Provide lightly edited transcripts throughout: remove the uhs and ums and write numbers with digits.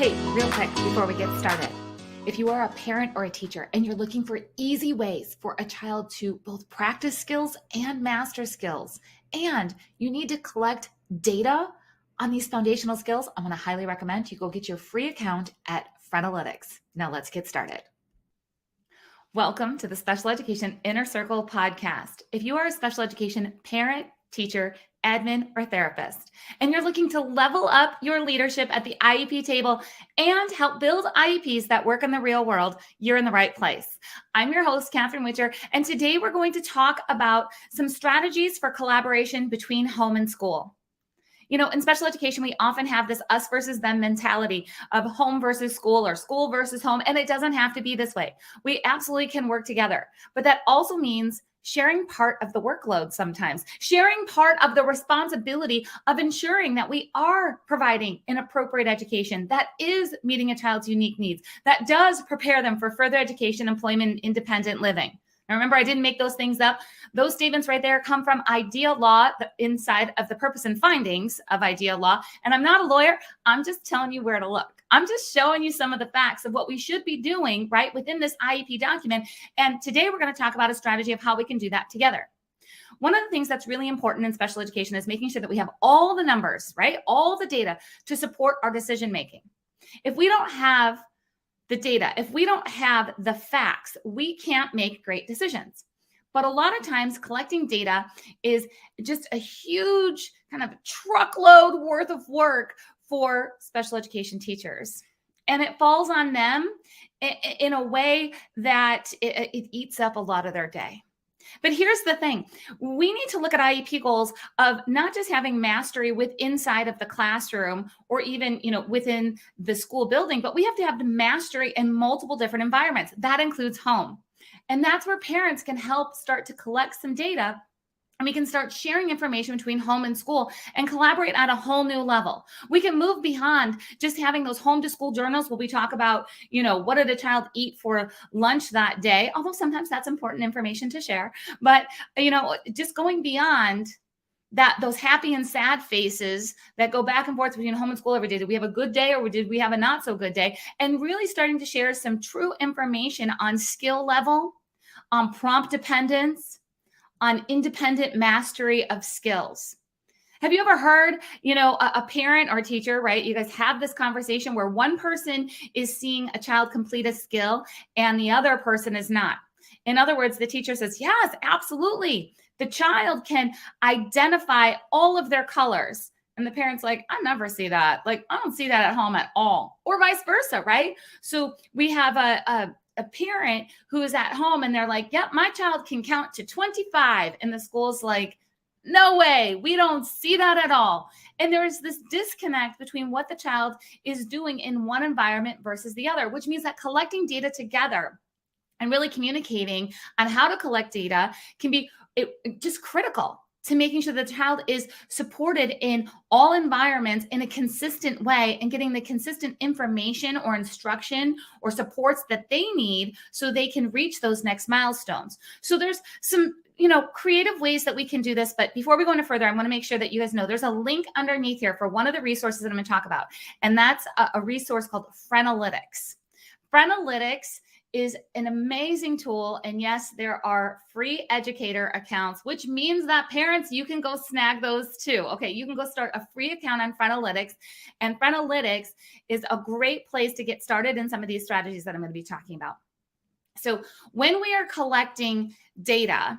Hey, real quick before we get started. If you are a parent or a teacher and you're looking for easy ways for a child to both practice skills and master skills, and you need to collect data on these foundational skills, I'm going to highly recommend you go get your free account at Frenalytics. Now let's get started. Welcome to the Special Education Inner Circle podcast. If you are a special education parent, teacher, admin, or therapist, and you're looking to level up your leadership at the IEP table and help build IEPs that work in the real world, you're in the right place. I'm your host, Catherine Witcher, and today we're going to talk about some strategies for collaboration between home and school. You know, in special education, we often have this us versus them mentality of home versus school or school versus home, and it doesn't have to be this way. We absolutely can work together, but that also means sharing part of the workload sometimes, sharing part of the responsibility of ensuring that we are providing an appropriate education that is meeting a child's unique needs, that does prepare them for further education, employment, and independent living. Now, remember, I didn't make those things up. Those statements right there come from IDEA Law, inside of the purpose and findings of IDEA Law. And I'm not a lawyer. I'm just telling you where to look. I'm just showing you some of the facts of what we should be doing right within this IEP document. And today we're going to talk about a strategy of how we can do that together. One of the things that's really important in special education is making sure that we have all the numbers, right? All the data to support our decision making. If we don't have the data, if we don't have the facts, we can't make great decisions. But a lot of times collecting data is just a huge kind of truckload worth of work for special education teachers. And it falls on them in a way that it eats up a lot of their day. But here's the thing. We need to look at IEP goals of not just having mastery inside of the classroom or even, within the school building, but we have to have the mastery in multiple different environments. That includes home. And that's where parents can help start to collect some data. And we can start sharing information between home and school and collaborate at a whole new level. We can move beyond just having those home to school journals where we talk about, what did a child eat for lunch that day? Although sometimes that's important information to share. But, just going beyond that, those happy and sad faces that go back and forth between home and school every day. Did we have a good day or did we have a not so good day? And really starting to share some true information on skill level, on prompt dependence, on independent mastery of skills. Have you ever heard, a parent or a teacher, right? You guys have this conversation where one person is seeing a child complete a skill and the other person is not. In other words, the teacher says, yes, absolutely. The child can identify all of their colors. And the parent's like, I never see that. Like, I don't see that at home at all. Or vice versa, right? So we have a parent who is at home and they're like, yep, my child can count to 25. And the school's like, no way, we don't see that at all. And there's this disconnect between what the child is doing in one environment versus the other, which means that collecting data together and really communicating on how to collect data can be just critical to making sure the child is supported in all environments in a consistent way and getting the consistent information or instruction or supports that they need so they can reach those next milestones. So there's some, creative ways that we can do this. But before we go any further, I want to make sure that you guys know there's a link underneath here for one of the resources that I'm going to talk about. And that's a resource called Frenalytics. Frenalytics is an amazing tool. And yes, there are free educator accounts, which means that parents, you can go snag those too. Okay, you can go start a free account on Frenalytics. And Frenalytics is a great place to get started in some of these strategies that I'm going to be talking about. So when we are collecting data,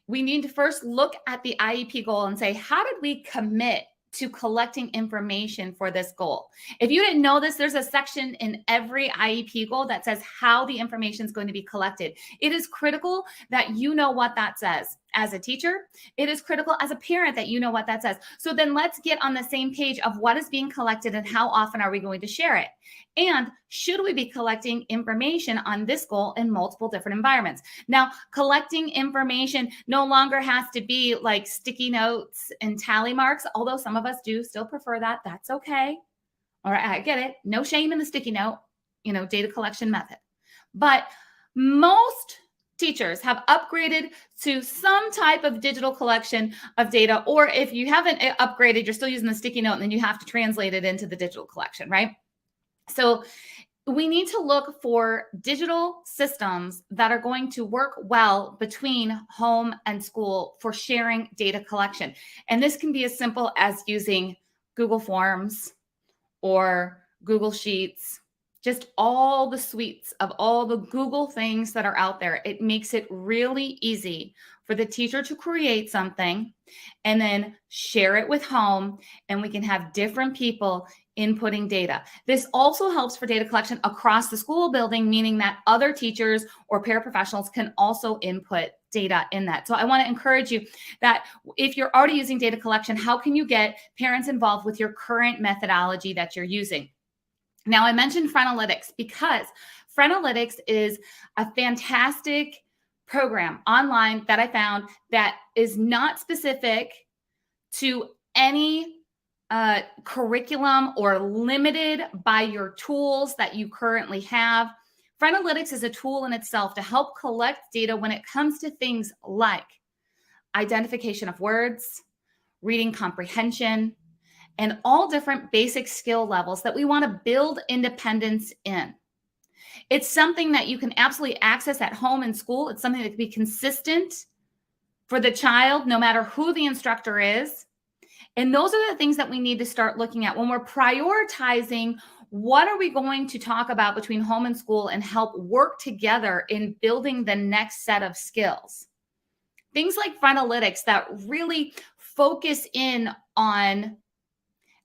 we need to first look at the IEP goal and say, how did we commit to collecting information for this goal? If you didn't know this, there's a section in every IEP goal that says how the information is going to be collected. It is critical that you know what that says. As a teacher, it is critical as a parent that you know what that says. So then let's get on the same page of what is being collected and how often are we going to share it? And should we be collecting information on this goal in multiple different environments? Now, collecting information no longer has to be like sticky notes and tally marks, although some of us do still prefer that. That's okay. All right, I get it. No shame in the sticky note, data collection method. But most teachers have upgraded to some type of digital collection of data, or if you haven't upgraded, you're still using the sticky note and then you have to translate it into the digital collection, right? So we need to look for digital systems that are going to work well between home and school for sharing data collection. And this can be as simple as using Google Forms or Google Sheets, just all the suites of all the Google things that are out there. It makes it really easy for the teacher to create something and then share it with home, and we can have different people inputting data. This also helps for data collection across the school building, meaning that other teachers or paraprofessionals can also input data in that. So I want to encourage you that if you're already using data collection, how can you get parents involved with your current methodology that you're using? Now, I mentioned Friendlytics because Friendlytics is a fantastic program online that I found that is not specific to any curriculum or limited by your tools that you currently have. Friendlytics is a tool in itself to help collect data when it comes to things like identification of words, reading comprehension, and all different basic skill levels that we want to build independence in. It's something that you can absolutely access at home and school. It's something that can be consistent for the child, no matter who the instructor is. And those are the things that we need to start looking at when we're prioritizing what are we going to talk about between home and school and help work together in building the next set of skills. Things like Friendlytics that really focus in on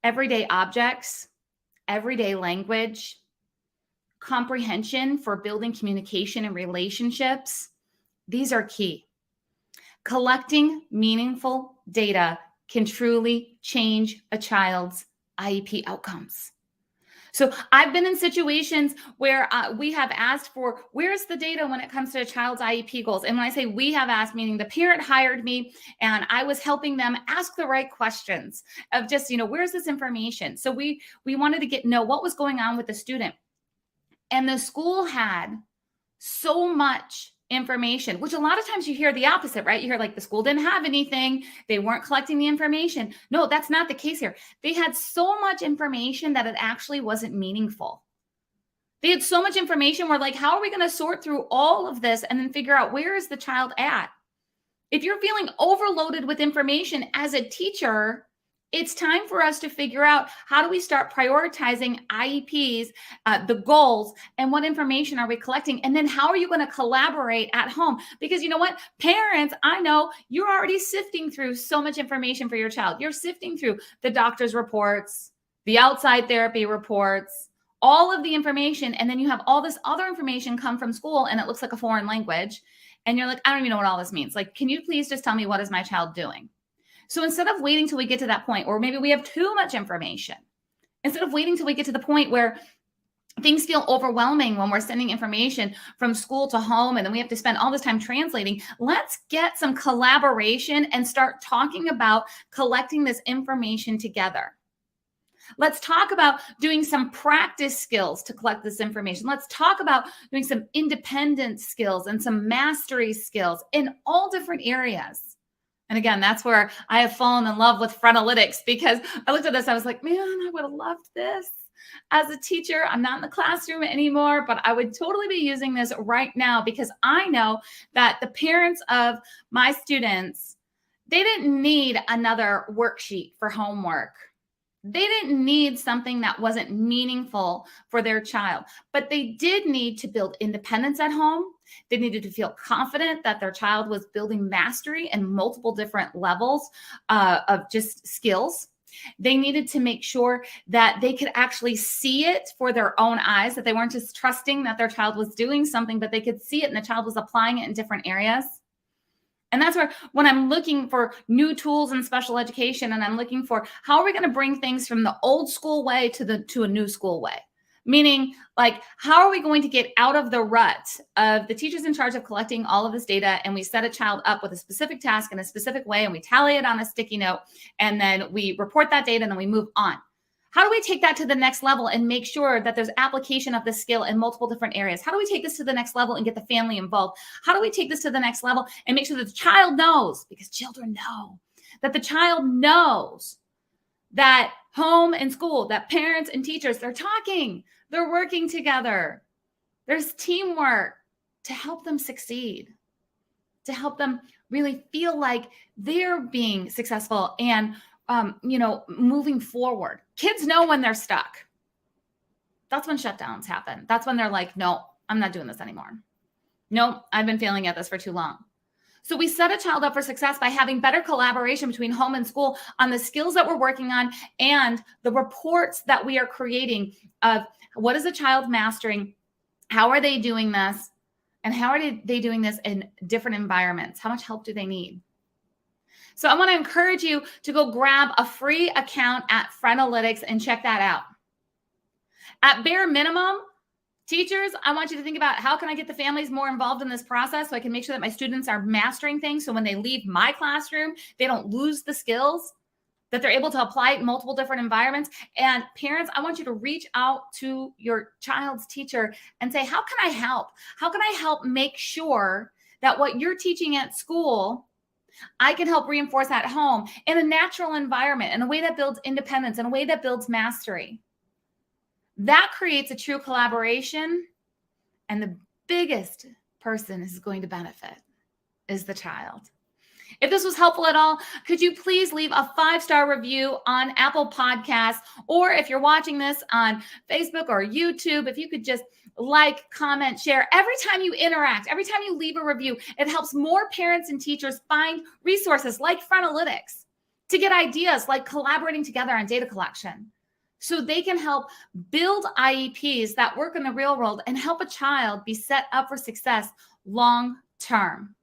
everyday objects, everyday language, comprehension for building communication and relationships. These are key. Collecting meaningful data can truly change a child's IEP outcomes. So I've been in situations where we have asked for, where's the data when it comes to a child's IEP goals? And when I say we have asked, meaning the parent hired me and I was helping them ask the right questions of just, where's this information? So we wanted to know what was going on with the student. And the school had so much information, which a lot of times you hear the opposite, right? You hear like the school didn't have anything. They weren't collecting the information. No, that's not the case here. They had so much information that it actually wasn't meaningful. They had so much information. We're like, how are we going to sort through all of this and then figure out where is the child at? If you're feeling overloaded with information as a teacher, it's time for us to figure out how do we start prioritizing IEPs, the goals, and what information are we collecting? And then how are you going to collaborate at home? Because you know what? Parents, I know you're already sifting through so much information for your child. You're sifting through the doctor's reports, the outside therapy reports, all of the information. And then you have all this other information come from school and it looks like a foreign language. And you're like, I don't even know what all this means. Like, can you please just tell me what is my child doing? So instead of waiting till we get to that point, or maybe we have too much information, instead of waiting till we get to the point where things feel overwhelming when we're sending information from school to home and then we have to spend all this time translating, let's get some collaboration and start talking about collecting this information together. Let's talk about doing some practice skills to collect this information. Let's talk about doing some independent skills and some mastery skills in all different areas. And again, that's where I have fallen in love with Friendlytics, because I looked at this, I was like, man, I would have loved this as a teacher. I'm not in the classroom anymore, but I would totally be using this right now because I know that the parents of my students, they didn't need another worksheet for homework. They didn't need something that wasn't meaningful for their child, but they did need to build independence at home. They needed to feel confident that their child was building mastery in multiple different levels of just skills. They needed to make sure that they could actually see it for their own eyes, that they weren't just trusting that their child was doing something, but they could see it and the child was applying it in different areas. And that's where when I'm looking for new tools in special education and I'm looking for how are we going to bring things from the old school way to a new school way? Meaning, like, how are we going to get out of the rut of the teachers in charge of collecting all of this data and we set a child up with a specific task in a specific way and we tally it on a sticky note and then we report that data and then we move on? How do we take that to the next level and make sure that there's application of this skill in multiple different areas? How do we take this to the next level and get the family involved? How do we take this to the next level and make sure that the child knows, because children know, that the child knows that home and school, that parents and teachers, they're talking, They're working together. There's teamwork to help them succeed, to help them really feel like they're being successful and, moving forward. Kids know when they're stuck. That's when shutdowns happen. That's when they're like, no, I'm not doing this anymore. No, I've been failing at this for too long. So we set a child up for success by having better collaboration between home and school on the skills that we're working on and the reports that we are creating of what is a child mastering, how are they doing this, and how are they doing this in different environments? How much help do they need? So I want to encourage you to go grab a free account at Friendalytics and check that out. At bare minimum, teachers, I want you to think about how can I get the families more involved in this process so I can make sure that my students are mastering things so when they leave my classroom, they don't lose the skills, that they're able to apply it in multiple different environments. And parents, I want you to reach out to your child's teacher and say, how can I help? How can I help make sure that what you're teaching at school, I can help reinforce at home in a natural environment, in a way that builds independence, in a way that builds mastery? That creates a true collaboration, and the biggest person is going to benefit is the child. If this was helpful at all, could you please leave a 5-star review on Apple Podcasts, or if you're watching this on Facebook or YouTube, if you could just like, comment, share. Every time you interact, every time you leave a review, it helps more parents and teachers find resources like Friendalytics to get ideas like collaborating together on data collection, so they can help build IEPs that work in the real world and help a child be set up for success long term.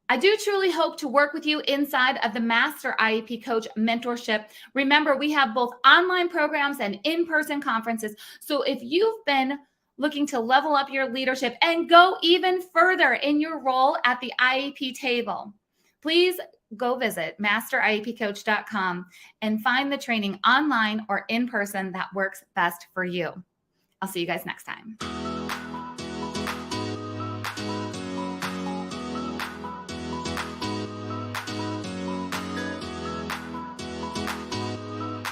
I do truly hope to work with you inside of the Master IEP Coach Mentorship. Remember, we have both online programs and in-person conferences. So if you've been looking to level up your leadership and go even further in your role at the IEP table, please go visit masteriepcoach.com and find the training online or in person that works best for you. I'll see you guys next time.